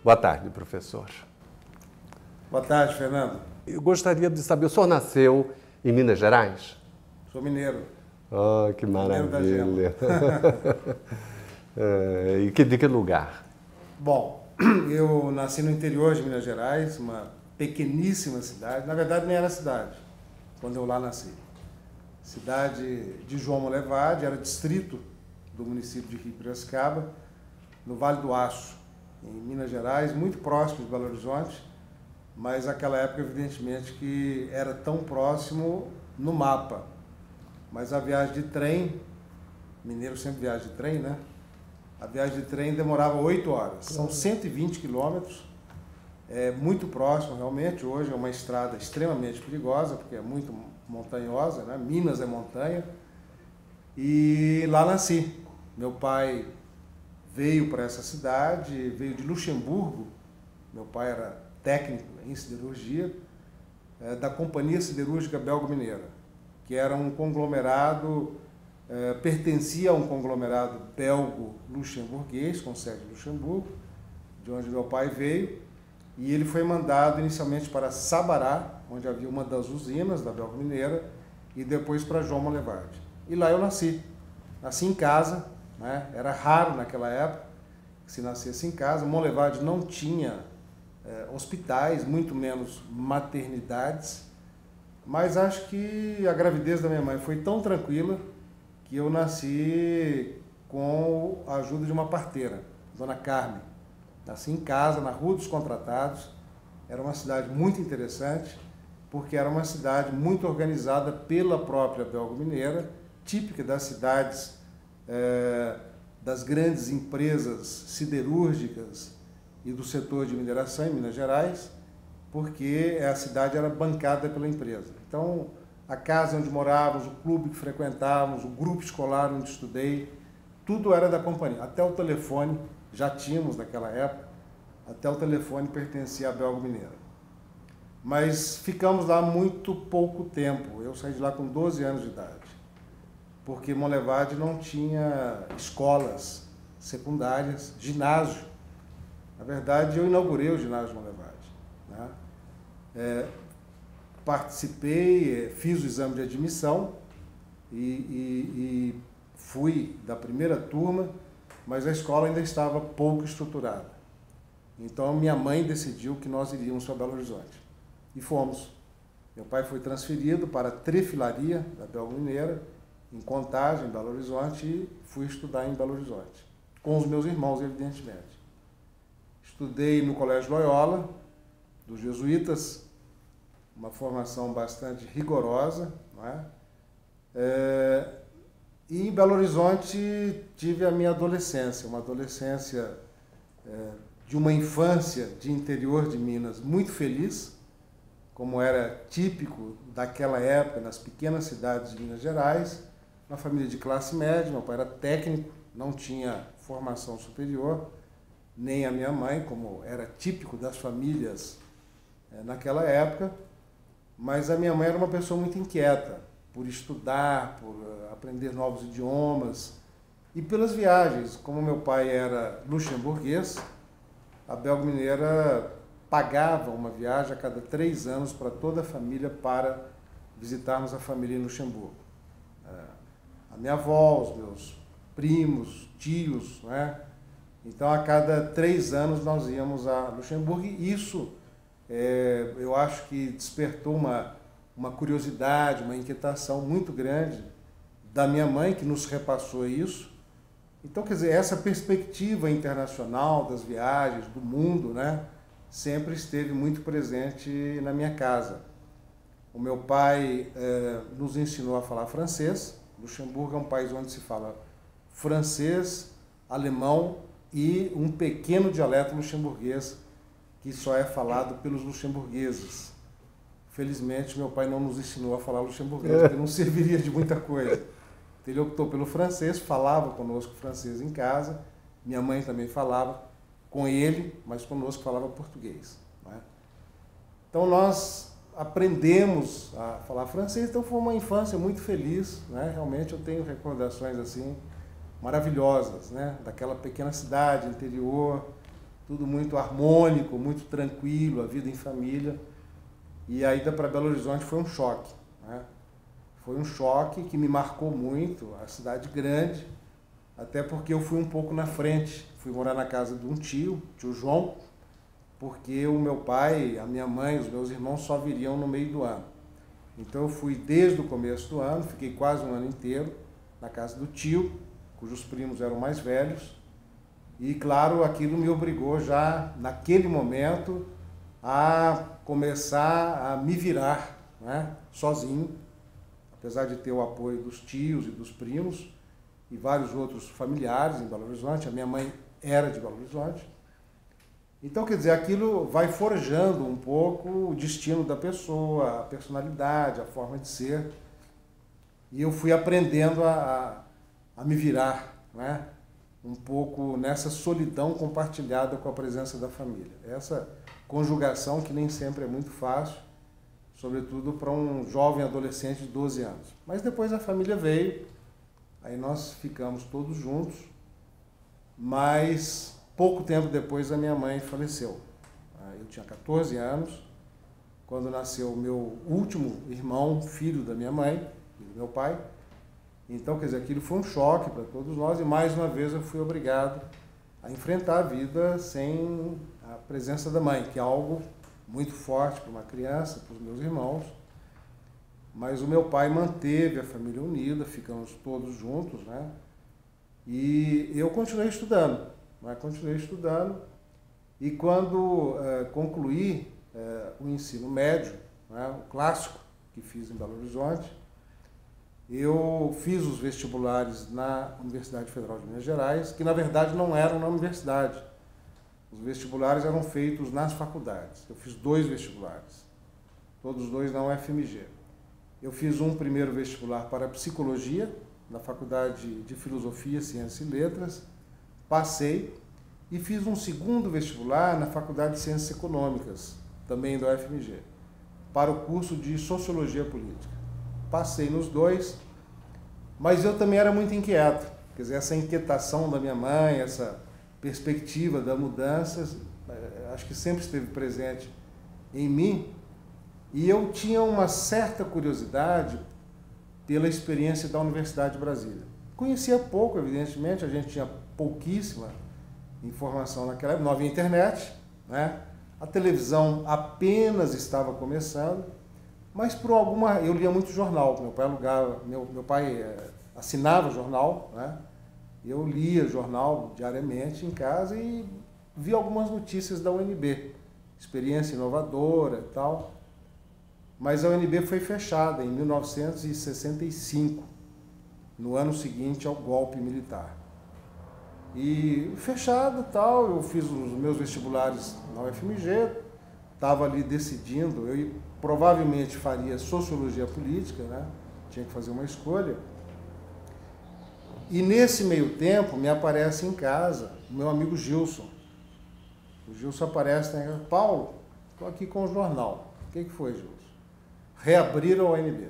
Boa tarde, professor. Boa tarde, Fernando. Eu gostaria de saber, o senhor nasceu em Minas Gerais? Sou mineiro. Oh, que maravilha. Mineiro da Gema. E de que lugar? Bom, eu nasci no interior de Minas Gerais, uma pequeníssima cidade. Na verdade, nem era cidade, quando eu lá nasci. Cidade de João Monlevade, era distrito do município de Rio Piracicaba, no Vale do Aço, em Minas Gerais, muito próximo de Belo Horizonte, mas naquela época, evidentemente, que era tão próximo no mapa. Mas a viagem de trem, mineiro sempre viaja de trem, né? A viagem de trem demorava 8 horas. São 120 quilômetros, é muito próximo realmente. Hoje é uma estrada extremamente perigosa, porque é muito montanhosa, né? Minas é montanha. E lá nasci. Meu pai veio para essa cidade, veio de Luxemburgo. Meu pai era técnico em siderurgia, da Companhia Siderúrgica Belgo-Mineira, que era um conglomerado, pertencia a um conglomerado belgo-luxemburguês, com sede em Luxemburgo, de onde meu pai veio, e ele foi mandado inicialmente para Sabará, onde havia uma das usinas da Belgo-Mineira, e depois para João Monlevade. E lá eu nasci. Nasci em casa, né? Era raro naquela época que se nascesse em casa. Monlevade não tinha hospitais, muito menos maternidades, mas acho que a gravidez da minha mãe foi tão tranquila que eu nasci com a ajuda de uma parteira, Dona Carmen. Nasci em casa, na Rua dos Contratados. Era uma cidade muito interessante, porque era uma cidade muito organizada pela própria Belgo-Mineira, típica das cidades, das grandes empresas siderúrgicas e do setor de mineração em Minas Gerais, porque a cidade era bancada pela empresa. Então, a casa onde morávamos, o clube que frequentávamos, o grupo escolar onde estudei, tudo era da companhia. Até o telefone, já tínhamos naquela época, até o telefone pertencia à Belgo-Mineira. Mas ficamos lá muito pouco tempo. Eu saí de lá com 12 anos de idade, porque Monlevade não tinha escolas secundárias, ginásio. Na verdade, eu inaugurei o ginásio de Monlevade, né? Participei, fiz o exame de admissão e fui da primeira turma, mas a escola ainda estava pouco estruturada. Então, minha mãe decidiu que nós iríamos para Belo Horizonte. E fomos. Meu pai foi transferido para a trefilaria da Belgo-Mineira, em Contagem, em Belo Horizonte, e fui estudar em Belo Horizonte, com os meus irmãos, evidentemente. Estudei no Colégio Loyola, dos jesuítas, uma formação bastante rigorosa, não é? E em Belo Horizonte tive a minha adolescência, uma adolescência de uma infância de interior de Minas muito feliz, como era típico daquela época nas pequenas cidades de Minas Gerais, uma família de classe média. Meu pai era técnico, não tinha formação superior, nem a minha mãe, como era típico das famílias naquela época, mas a minha mãe era uma pessoa muito inquieta por estudar, por aprender novos idiomas e pelas viagens. Como meu pai era luxemburguês, a Belgo-Mineira pagava uma viagem a cada 3 anos para toda a família para visitarmos a família em Luxemburgo. A minha avó, os meus primos, tios, né? Então, a cada 3 anos nós íamos a Luxemburgo, e isso eu acho que despertou uma curiosidade, uma inquietação muito grande da minha mãe, que nos repassou isso. Então, quer dizer, essa perspectiva internacional das viagens, do mundo, né, sempre esteve muito presente na minha casa. O meu pai nos ensinou a falar francês. Luxemburgo é um país onde se fala francês, alemão e um pequeno dialeto luxemburguês que só é falado pelos luxemburgueses. Felizmente, meu pai não nos ensinou a falar luxemburguês, porque não serviria de muita coisa. Ele optou pelo francês, falava conosco francês em casa, minha mãe também falava com ele, mas conosco falava português, não é? Então, nós aprendemos a falar francês, então foi uma infância muito feliz, né? Realmente eu tenho recordações assim maravilhosas, né? Daquela pequena cidade, interior, tudo muito harmônico, muito tranquilo, a vida em família. E a ida para Belo Horizonte foi um choque, né? Foi um choque que me marcou muito, a cidade grande, até porque eu fui um pouco na frente. Fui morar na casa de um tio João, porque o meu pai, a minha mãe, os meus irmãos só viriam no meio do ano. Então eu fui desde o começo do ano, fiquei quase um ano inteiro na casa do tio, cujos primos eram mais velhos. E, claro, aquilo me obrigou já, naquele momento, a começar a me virar, né, sozinho, apesar de ter o apoio dos tios e dos primos e vários outros familiares em Belo Horizonte. A minha mãe era de Belo Horizonte. Então, quer dizer, aquilo vai forjando um pouco o destino da pessoa, a personalidade, a forma de ser. E eu fui aprendendo a me virar, né, um pouco nessa solidão compartilhada com a presença da família. Essa conjugação que nem sempre é muito fácil, sobretudo para um jovem adolescente de 12 anos. Mas depois a família veio, aí nós ficamos todos juntos, mas pouco tempo depois a minha mãe faleceu. Eu tinha 14 anos, quando nasceu o meu último irmão, filho da minha mãe e do meu pai. Então, quer dizer, aquilo foi um choque para todos nós e mais uma vez eu fui obrigado a enfrentar a vida sem a presença da mãe, que é algo muito forte para uma criança, para os meus irmãos. Mas o meu pai manteve a família unida, ficamos todos juntos, né? E eu continuei estudando, e quando concluí o ensino médio, né, o clássico que fiz em Belo Horizonte, eu fiz os vestibulares na Universidade Federal de Minas Gerais, que na verdade não eram na universidade. Os vestibulares eram feitos nas faculdades. Eu fiz 2 vestibulares, todos 2 na UFMG. Eu fiz um primeiro vestibular para Psicologia, na Faculdade de Filosofia, Ciências e Letras, passei, e fiz um segundo vestibular na Faculdade de Ciências Econômicas, também da UFMG, para o curso de Sociologia Política. Passei nos 2, mas eu também era muito inquieto. Quer dizer, essa inquietação da minha mãe, essa perspectiva da mudança, acho que sempre esteve presente em mim. E eu tinha uma certa curiosidade pela experiência da Universidade de Brasília. Conhecia pouco, evidentemente, a gente tinha pouquíssima informação naquela época, não havia internet, né? A televisão apenas estava começando. Mas por alguma... Eu lia muito jornal, meu pai alugava, meu pai assinava jornal, né? Eu lia jornal diariamente em casa e vi algumas notícias da UNB, experiência inovadora e tal. Mas a UNB foi fechada em 1965, no ano seguinte ao golpe militar. E fechada e tal, eu fiz os meus vestibulares na UFMG, estava ali decidindo, eu provavelmente faria Sociologia Política, né? Tinha que fazer uma escolha. E nesse meio tempo me aparece em casa o meu amigo Gilson. O Gilson aparece, né? Paulo, estou aqui com o jornal. O que foi, Gilson? Reabriram a UNB.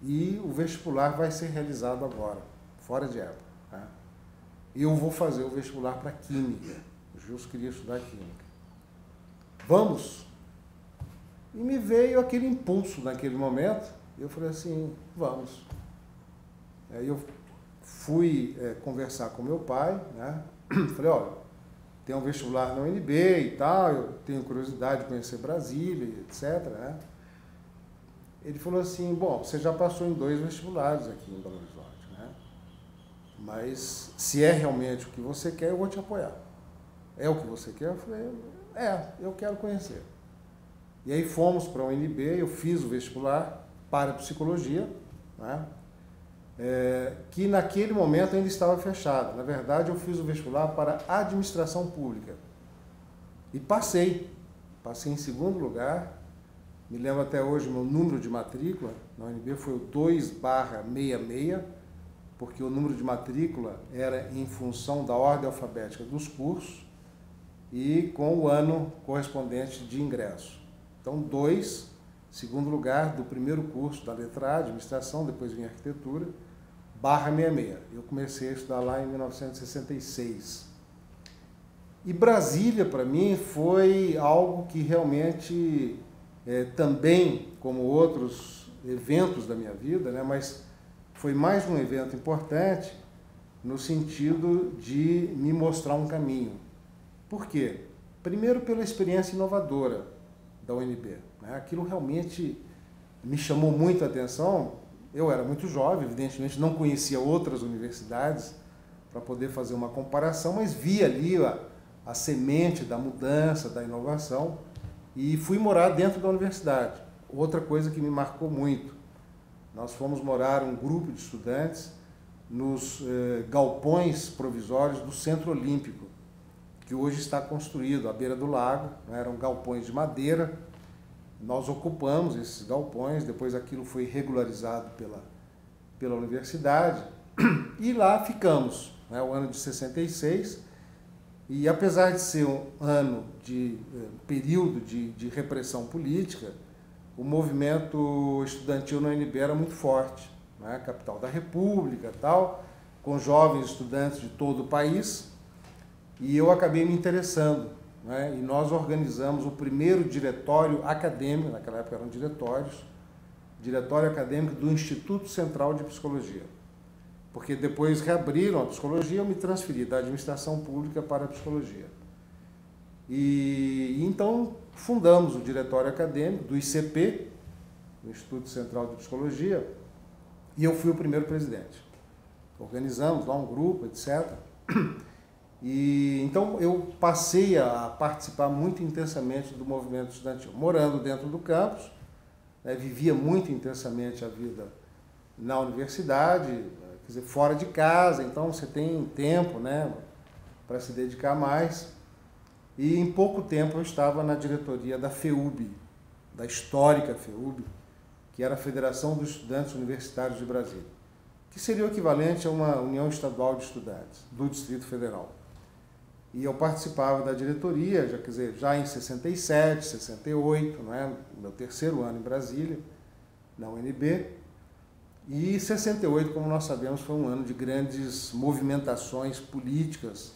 E o vestibular vai ser realizado agora, fora de época, né? E eu vou fazer o vestibular para Química. O Gilson queria estudar Química. Vamos? E me veio aquele impulso naquele momento, e eu falei assim, vamos. Aí eu fui conversar com meu pai, né? Falei, olha, tem um vestibular na UNB e tal, eu tenho curiosidade de conhecer Brasília, etc, né? Ele falou assim, bom, você já passou em 2 vestibulares aqui em Belo Horizonte, né? Mas se é realmente o que você quer, eu vou te apoiar. É o que você quer? Eu falei, eu quero conhecer. E aí fomos para a UNB, eu fiz o vestibular para Psicologia, né? Que naquele momento ainda estava fechado. Na verdade, eu fiz o vestibular para Administração Pública. E passei em segundo lugar. Me lembro até hoje, meu número de matrícula na UNB foi o 2/66, porque o número de matrícula era em função da ordem alfabética dos cursos e com o ano correspondente de ingresso. Então, 2, segundo lugar do primeiro curso da letra A, Administração, depois vinha Arquitetura, /66. Eu comecei a estudar lá em 1966. E Brasília, para mim, foi algo que realmente, também, como outros eventos da minha vida, né, mas foi mais um evento importante no sentido de me mostrar um caminho. Por quê? Primeiro, pela experiência inovadora da UNB. Né? Aquilo realmente me chamou muito a atenção. Eu era muito jovem, evidentemente não conhecia outras universidades para poder fazer uma comparação, mas vi ali a semente da mudança, da inovação, e fui morar dentro da universidade. Outra coisa que me marcou muito, nós fomos morar um grupo de estudantes nos galpões provisórios do Centro Olímpico, que hoje está construído à beira do lago, né? Eram galpões de madeira. Nós ocupamos esses galpões, depois aquilo foi regularizado pela universidade, e lá ficamos, né? O ano de 66, e apesar de ser um ano de período de repressão política, o movimento estudantil na UNB era muito forte, né? Capital da República, tal, com jovens estudantes de todo o país, e eu acabei me interessando, né? E nós organizamos o primeiro diretório acadêmico, naquela época eram diretório acadêmico do Instituto Central de Psicologia, porque depois reabriram a psicologia, eu me transferi da administração pública para a psicologia. E então fundamos o diretório acadêmico do ICP, do Instituto Central de Psicologia, e eu fui o primeiro presidente. Organizamos lá um grupo, etc. E então eu passei a participar muito intensamente do movimento estudantil, morando dentro do campus, né, vivia muito intensamente a vida na universidade, quer dizer, fora de casa, então você tem tempo, né, para se dedicar mais. E em pouco tempo eu estava na diretoria da FEUB, da histórica FEUB, que era a Federação dos Estudantes Universitários de Brasília, que seria o equivalente a uma União Estadual de Estudantes do Distrito Federal. E eu participava da diretoria, quer dizer, já em 67, 68, né, meu terceiro ano em Brasília, na UNB. E 68, como nós sabemos, foi um ano de grandes movimentações políticas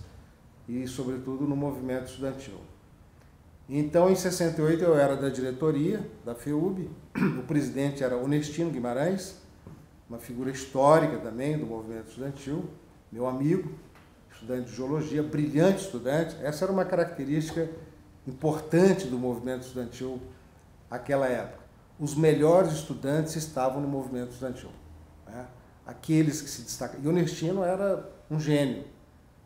e, sobretudo, no movimento estudantil. Então, em 68, eu era da diretoria da FEUB, o presidente era Onestino Guimarães, uma figura histórica também do movimento estudantil, meu amigo, estudante de geologia, brilhante estudante. Essa era uma característica importante do movimento estudantil naquela época. Os melhores estudantes estavam no movimento estudantil, né? Aqueles que se destacavam. E Onestino era um gênio.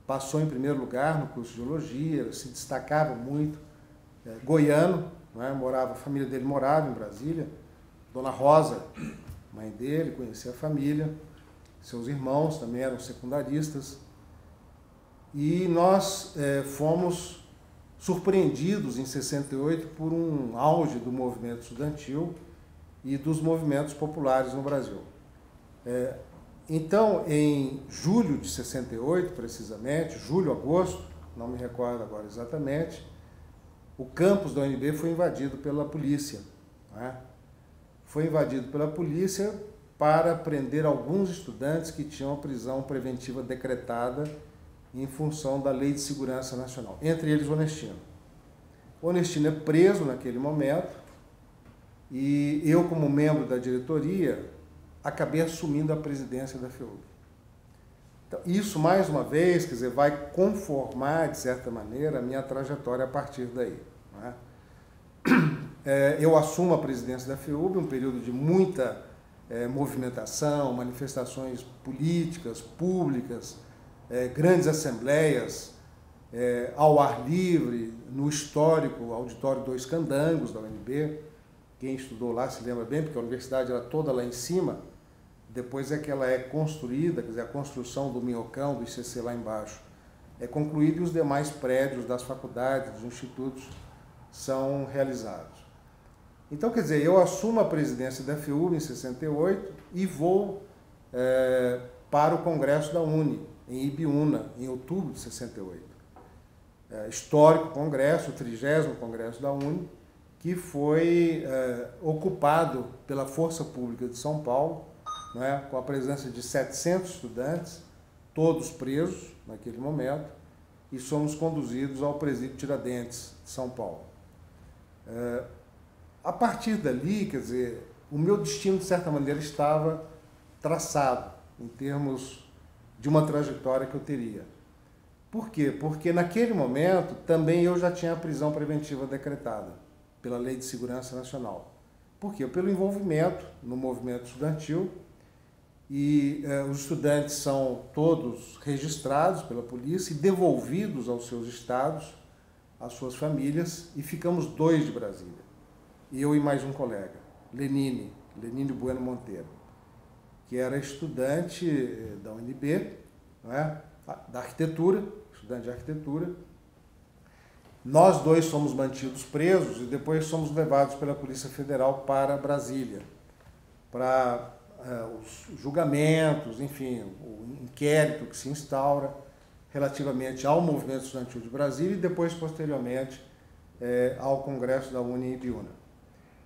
Passou em primeiro lugar no curso de geologia, se destacava muito. Goiano, né? A família dele morava em Brasília. Dona Rosa, mãe dele, conhecia a família. Seus irmãos também eram secundaristas. E nós fomos surpreendidos em 68 por um auge do movimento estudantil e dos movimentos populares no Brasil. Então, em julho de 68, precisamente, julho, agosto, não me recordo agora exatamente, o campus da UNB foi invadido pela polícia, né? Foi invadido pela polícia para prender alguns estudantes que tinham a prisão preventiva decretada em função da Lei de Segurança Nacional, entre eles Onestino. Onestino é preso naquele momento e eu, como membro da diretoria, acabei assumindo a presidência da FEUB. Então, isso, mais uma vez, quer dizer, vai conformar, de certa maneira, a minha trajetória a partir daí, né? Eu assumo a presidência da FEUB, um período de muita movimentação, manifestações políticas, públicas, grandes assembleias ao ar livre, no histórico Auditório Dois Candangos, da UNB. Quem estudou lá se lembra bem, porque a universidade era toda lá em cima, depois é que ela é construída, quer dizer, a construção do Minhocão, do ICC lá embaixo, é concluída e os demais prédios das faculdades, dos institutos, são realizados. Então, quer dizer, eu assumo a presidência da FEUB em 68 e vou para o Congresso da UNE, em Ibiúna, em outubro de 68. Histórico congresso, o 30º Congresso da UNE, que foi ocupado pela Força Pública de São Paulo, né, com a presença de 700 estudantes, todos presos naquele momento, e somos conduzidos ao Presídio Tiradentes, de São Paulo. A partir dali, quer dizer, o meu destino, de certa maneira, estava traçado em termos de uma trajetória que eu teria. Por quê? Porque naquele momento também eu já tinha a prisão preventiva decretada pela Lei de Segurança Nacional. Por quê? Pelo envolvimento no movimento estudantil, e os estudantes são todos registrados pela polícia e devolvidos aos seus estados, às suas famílias, e ficamos 2 de Brasília. Eu e mais um colega, Lenine Bueno Monteiro, que era estudante da UNB, não é? Da arquitetura, estudante de arquitetura. Nós 2 somos mantidos presos e depois somos levados pela Polícia Federal para Brasília, para os julgamentos, enfim, o inquérito que se instaura relativamente ao movimento estudantil de Brasília e depois, posteriormente, ao Congresso da UNE em Ibiúna.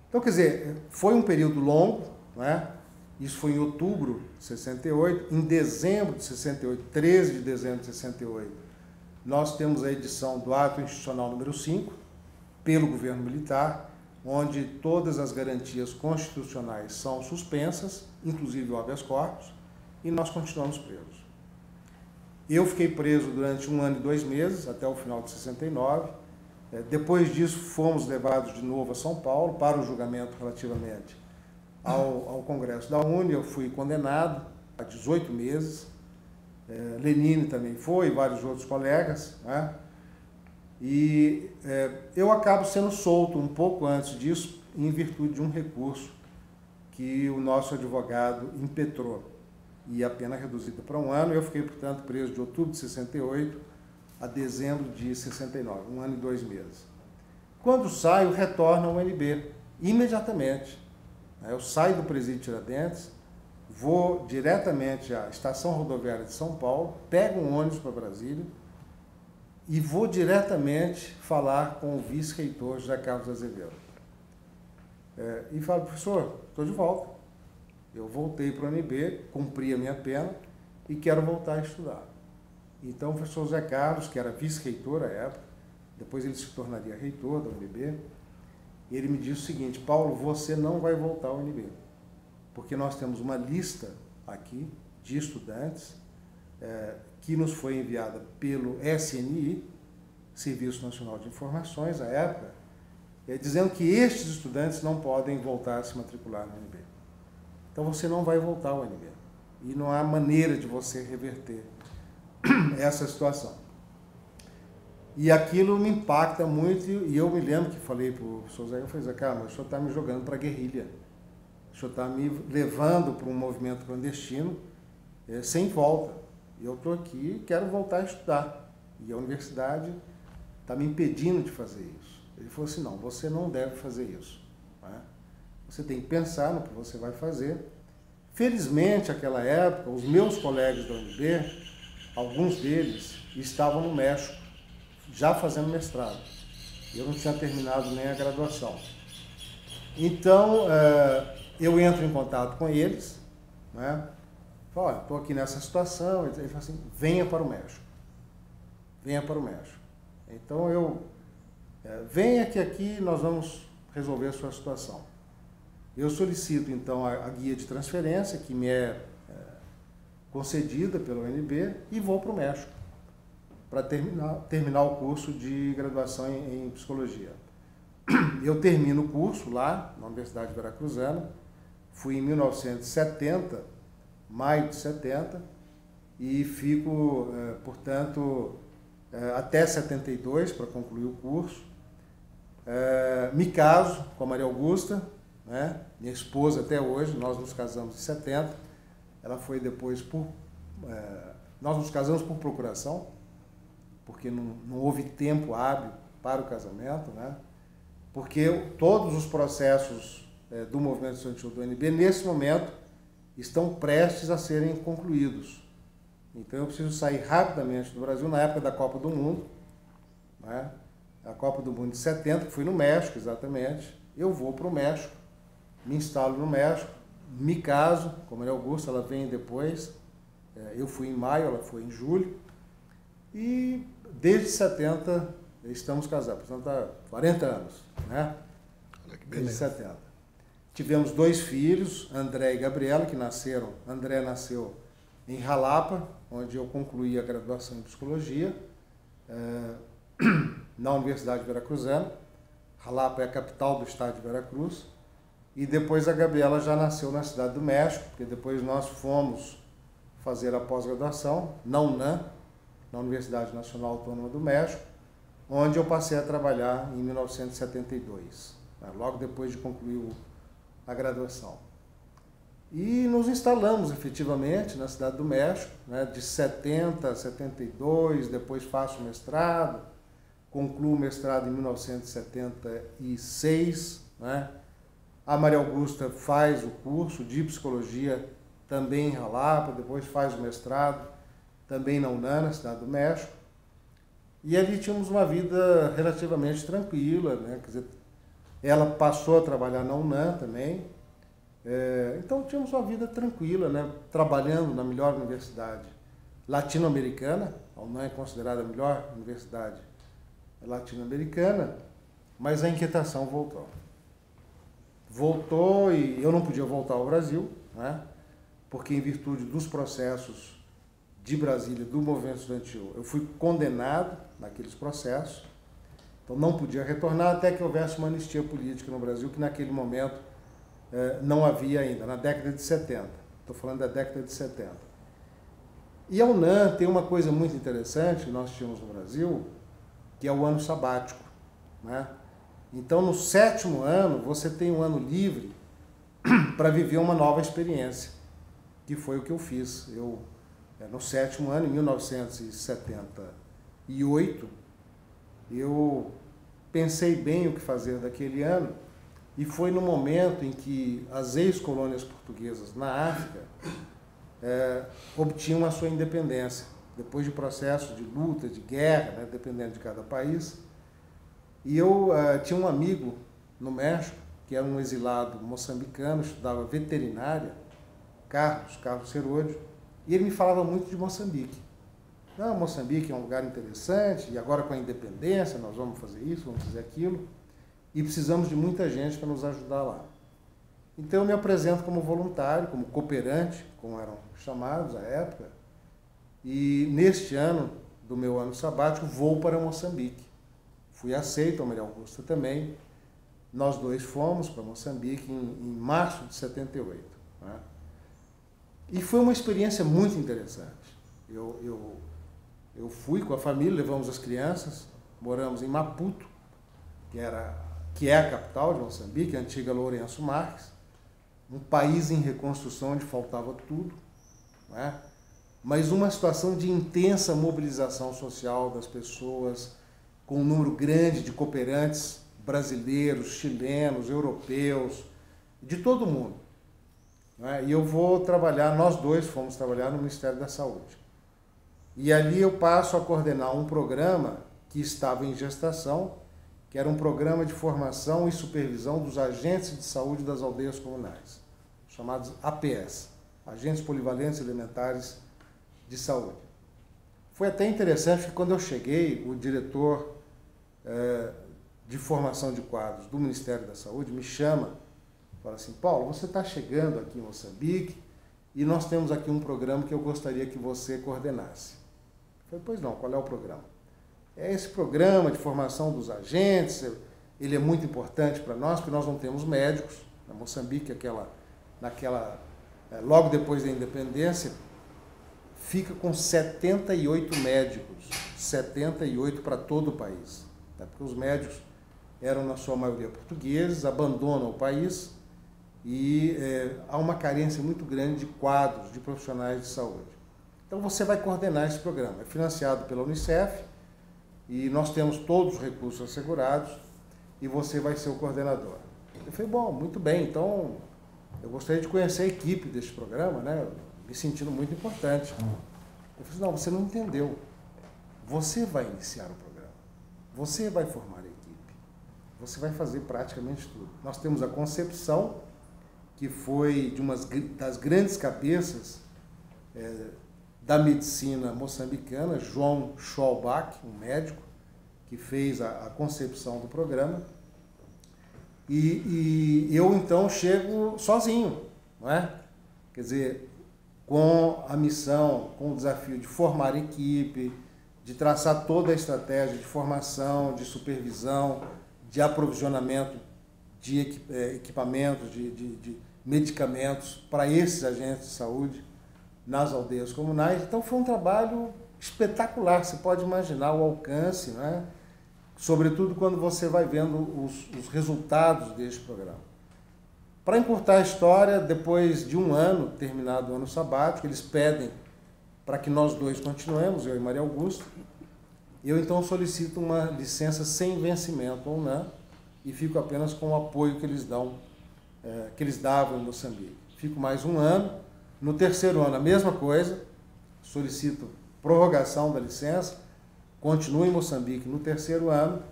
Então, quer dizer, foi um período longo, não é? Isso foi em outubro de 68, em dezembro de 68, 13 de dezembro de 68, nós temos a edição do Ato Institucional número 5, pelo governo militar, onde todas as garantias constitucionais são suspensas, inclusive o habeas corpus, e nós continuamos presos. Eu fiquei preso durante 1 ano e 2 meses, até o final de 69. Depois disso, fomos levados de novo a São Paulo para o julgamento relativamente ao Congresso da UNE. Eu fui condenado a 18 meses. Lenine também foi, vários outros colegas, né? E eu acabo sendo solto um pouco antes disso, em virtude de um recurso que o nosso advogado impetrou, e a pena reduzida para 1 ano. Eu fiquei, portanto, preso de outubro de 68 a dezembro de 69, 1 ano e 2 meses. Quando saio, retorno ao UNB, imediatamente. Eu saio do Presídio Tiradentes, vou diretamente à Estação Rodoviária de São Paulo, pego um ônibus para Brasília e vou diretamente falar com o vice-reitor José Carlos Azevedo. E falo: professor, estou de volta. Eu voltei para o UNB, cumpri a minha pena e quero voltar a estudar. Então o professor José Carlos, que era vice-reitor à época, depois ele se tornaria reitor da UNB, ele me disse o seguinte: Paulo, você não vai voltar ao UNB, porque nós temos uma lista aqui de estudantes que nos foi enviada pelo SNI, Serviço Nacional de Informações, à época, dizendo que estes estudantes não podem voltar a se matricular no UNB. Então você não vai voltar ao UNB. E não há maneira de você reverter essa situação. E aquilo me impacta muito, e eu me lembro que falei para o professor Zé, eu falei: cara, mas o senhor está me jogando para a guerrilha. O senhor está me levando para um movimento clandestino sem volta. Eu estou aqui e quero voltar a estudar. E a universidade está me impedindo de fazer isso. Ele falou assim: não, você não deve fazer isso. Né? Você tem que pensar no que você vai fazer. Felizmente, naquela época, os meus colegas da UNB, alguns deles estavam no México, já fazendo mestrado. Eu não tinha terminado nem a graduação. Então, eu entro em contato com eles, né? Falo: olha, estou aqui nessa situação. Ele fala assim: venha para o México. Venha para o México. Então, venha que aqui nós vamos resolver a sua situação. Eu solicito, então, a guia de transferência, que me é concedida pela UNB, e vou para o México, para terminar o curso de graduação em psicologia. Eu termino o curso lá, na Universidade Veracruzana, fui em 1970, maio de 70, e fico, portanto, até 72 para concluir o curso. Me caso com a Maria Augusta, né? Minha esposa até hoje, nós nos casamos em 70, ela foi depois nós nos casamos por procuração, porque não houve tempo hábil para o casamento, né? Porque todos os processos do movimento estudantil do UNB, nesse momento, estão prestes a serem concluídos. Então eu preciso sair rapidamente do Brasil, na época da Copa do Mundo, né? A Copa do Mundo de 70, que foi no México, exatamente. Eu vou para o México, me instalo no México, me caso com a Maria Augusta, ela vem depois. Eu fui em maio, ela foi em julho. E desde 70 estamos casados, portanto há 40 anos, né? Olha que Desde beleza. 70. Tivemos 2 filhos, André e Gabriela, que nasceram. André nasceu em Jalapa, onde eu concluí a graduação em psicologia, na Universidade Veracruzana. Jalapa é a capital do estado de Veracruz. E depois a Gabriela já nasceu na Cidade do México, porque depois nós fomos fazer a pós-graduação na UNAM, na Universidade Nacional Autônoma do México, onde eu passei a trabalhar em 1972, logo depois de concluir a graduação. E nos instalamos efetivamente na Cidade do México, né, de 70 a 72, depois faço mestrado, concluo o mestrado em 1976, né? A Maria Augusta faz o curso de psicologia também em Jalapa, depois faz o mestrado também na UNAM, na Cidade do México. E ali tínhamos uma vida relativamente tranquila, né? Quer dizer, ela passou a trabalhar na UNAM também. Então tínhamos uma vida tranquila, né? Trabalhando na melhor universidade latino-americana. A UNAM é considerada a melhor universidade latino-americana, mas a inquietação voltou. Voltou e eu não podia voltar ao Brasil, né? Porque em virtude dos processos de Brasília, do movimento estudantil, eu fui condenado naqueles processos, então não podia retornar até que houvesse uma anistia política no Brasil, que naquele momento não havia ainda, na década de 70. Estou falando da década de 70. E a UNAM tem uma coisa muito interessante que nós tínhamos no Brasil, que é o ano sabático, né? Então, no 7º ano, você tem um ano livre para viver uma nova experiência, que foi o que eu fiz. Eu, no 7º ano, em 1978, eu pensei bem o que fazer daquele ano, e foi no momento em que as ex-colônias portuguesas na África obtinham a sua independência, depois de processos de luta, de guerra, né, dependendo de cada país. E eu tinha um amigo no México, que era um exilado moçambicano, estudava veterinária, Carlos Serôdio, e ele me falava muito de Moçambique. Não, Moçambique é um lugar interessante, e agora com a independência nós vamos fazer isso, vamos fazer aquilo, e precisamos de muita gente para nos ajudar lá. Então eu me apresento como voluntário, como cooperante, como eram chamados à época, e neste ano, do meu ano sabático, vou para Moçambique. Fui aceito, a Maria Augusta também. Nós dois fomos para Moçambique em março de 78. Né? E foi uma experiência muito interessante. Eu fui com a família, levamos as crianças, moramos em Maputo, que é a capital de Moçambique, a antiga Lourenço Marques, um país em reconstrução onde faltava tudo, né? Mas uma situação de intensa mobilização social das pessoas, com um número grande de cooperantes brasileiros, chilenos, europeus, de todo mundo. Né? E eu vou trabalhar, nós dois fomos trabalhar no Ministério da Saúde. E ali eu passo a coordenar um programa que estava em gestação, que era um programa de formação e supervisão dos agentes de saúde das aldeias comunais, chamados APS, Agentes Polivalentes Elementares de Saúde. Foi até interessante que quando eu cheguei, o diretor de formação de quadros do Ministério da Saúde me chama, fala assim: Paulo, você está chegando aqui em Moçambique e nós temos aqui um programa que eu gostaria que você coordenasse. Eu falei: pois não, qual é o programa? É esse programa de formação dos agentes, ele é muito importante para nós, porque nós não temos médicos. Na Moçambique, logo depois da independência, fica com 78 médicos, 78 para todo o país, né? Porque os médicos eram, na sua maioria, portugueses, abandonam o país e há uma carência muito grande de quadros de profissionais de saúde. Então você vai coordenar esse programa, é financiado pela Unicef e nós temos todos os recursos assegurados e você vai ser o coordenador. Eu falei: bom, muito bem, então eu gostaria de conhecer a equipe desse programa, né? Me sentindo muito importante. Eu falei: não, você não entendeu. Você vai iniciar o programa. Você vai formar a equipe. Você vai fazer praticamente tudo. Nós temos a concepção, que foi de das grandes cabeças da medicina moçambicana, João Schollbach, um médico, que fez a concepção do programa. E eu, então, chego sozinho, não é? Quer dizer, com a missão, com o desafio de formar equipe, de traçar toda a estratégia de formação, de supervisão, de aprovisionamento de equipamentos, de medicamentos para esses agentes de saúde nas aldeias comunais. Então foi um trabalho espetacular, você pode imaginar o alcance, né? Sobretudo quando você vai vendo os resultados deste programa. Para encurtar a história, depois de um ano, terminado o ano sabático, eles pedem para que nós dois continuemos, eu e Maria Augusta. Eu então solicito uma licença sem vencimento ou não, e fico apenas com o apoio que eles davam em Moçambique. Fico mais um ano. No terceiro ano, a mesma coisa, solicito prorrogação da licença, continuo em Moçambique no terceiro ano,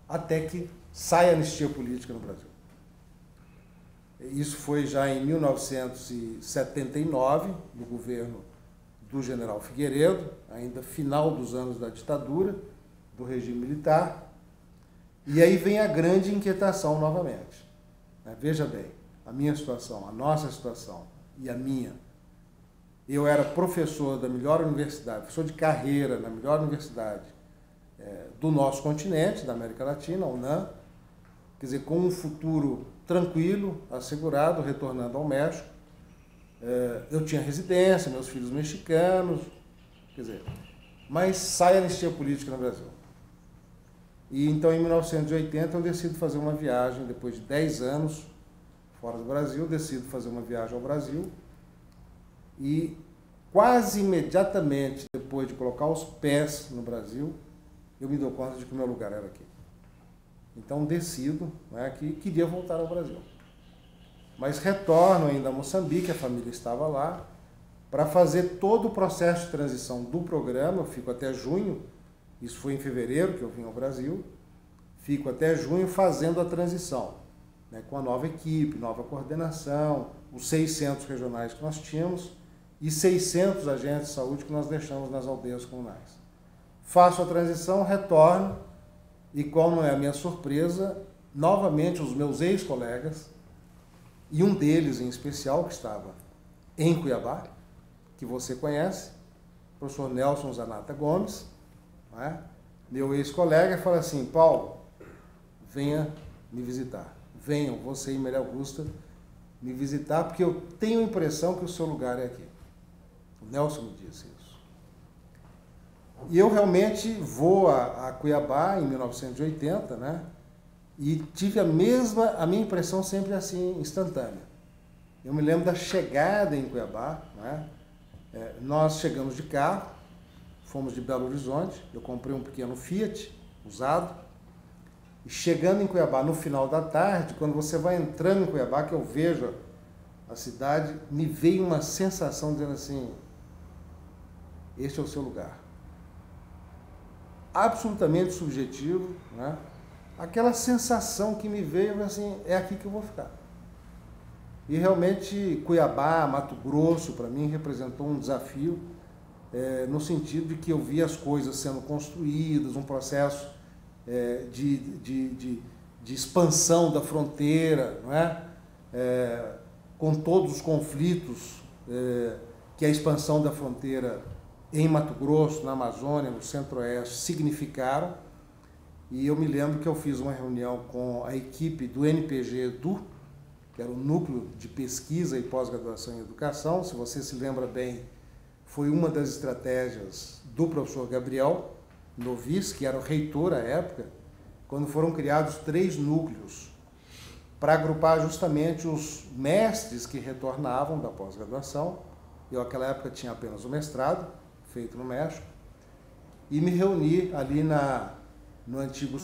até que saia a anistia política no Brasil. Isso foi já em 1979, no governo do general Figueiredo, ainda final dos anos da ditadura, do regime militar. E aí vem a grande inquietação novamente. Veja bem, a minha situação, a nossa situação e a minha. Eu era professor da melhor universidade, professor de carreira na melhor universidade do nosso continente, da América Latina, a UNAM, quer dizer, com um futuro tranquilo, assegurado, retornando ao México. Eu tinha residência, meus filhos mexicanos, quer dizer, mas sai a anistia política no Brasil. E então, em 1980, eu decido fazer uma viagem, depois de 10 anos fora do Brasil, decido fazer uma viagem ao Brasil e quase imediatamente depois de colocar os pés no Brasil, eu me dou conta de que o meu lugar era aqui. Então decido, né, que queria voltar ao Brasil. Mas retorno ainda a Moçambique, a família estava lá, para fazer todo o processo de transição do programa. Eu fico até junho, isso foi em fevereiro que eu vim ao Brasil, fico até junho fazendo a transição, né, com a nova equipe, nova coordenação, os 600 regionais que nós tínhamos e 600 agentes de saúde que nós deixamos nas aldeias comunais. Faço a transição, retorno, e qual não é a minha surpresa, novamente os meus ex-colegas, e um deles em especial, que estava em Cuiabá, que você conhece, o professor Nelson Zanata Gomes, né? Meu ex-colega, fala assim: Paulo, venha me visitar. Venham, você e Maria Augusta, me visitar, porque eu tenho a impressão que o seu lugar é aqui. O Nelson me disse isso. E eu realmente vou a Cuiabá em 1980, né? E tive a minha impressão sempre assim, instantânea. Eu me lembro da chegada em Cuiabá, né? Nós chegamos de carro, fomos de Belo Horizonte, eu comprei um pequeno Fiat, usado, e chegando em Cuiabá no final da tarde, quando você vai entrando em Cuiabá, que eu vejo a cidade, me veio uma sensação dizendo assim: este é o seu lugar. Absolutamente subjetivo, né? Aquela sensação que me veio assim: é aqui que eu vou ficar. E realmente Cuiabá, Mato Grosso, para mim representou um desafio, no sentido de que eu vi as coisas sendo construídas, um processo de expansão da fronteira, não é? Com todos os conflitos que a expansão da fronteira em Mato Grosso, na Amazônia, no Centro-Oeste, significaram. E eu me lembro que eu fiz uma reunião com a equipe do NPG-Edu, que era o Núcleo de Pesquisa e Pós-Graduação em Educação. Se você se lembra bem, foi uma das estratégias do professor Gabriel Novis, que era o reitor à época, quando foram criados 3 núcleos para agrupar justamente os mestres que retornavam da pós-graduação. Eu, naquela época, tinha apenas o mestrado, feito no México, e me reuni ali no antigo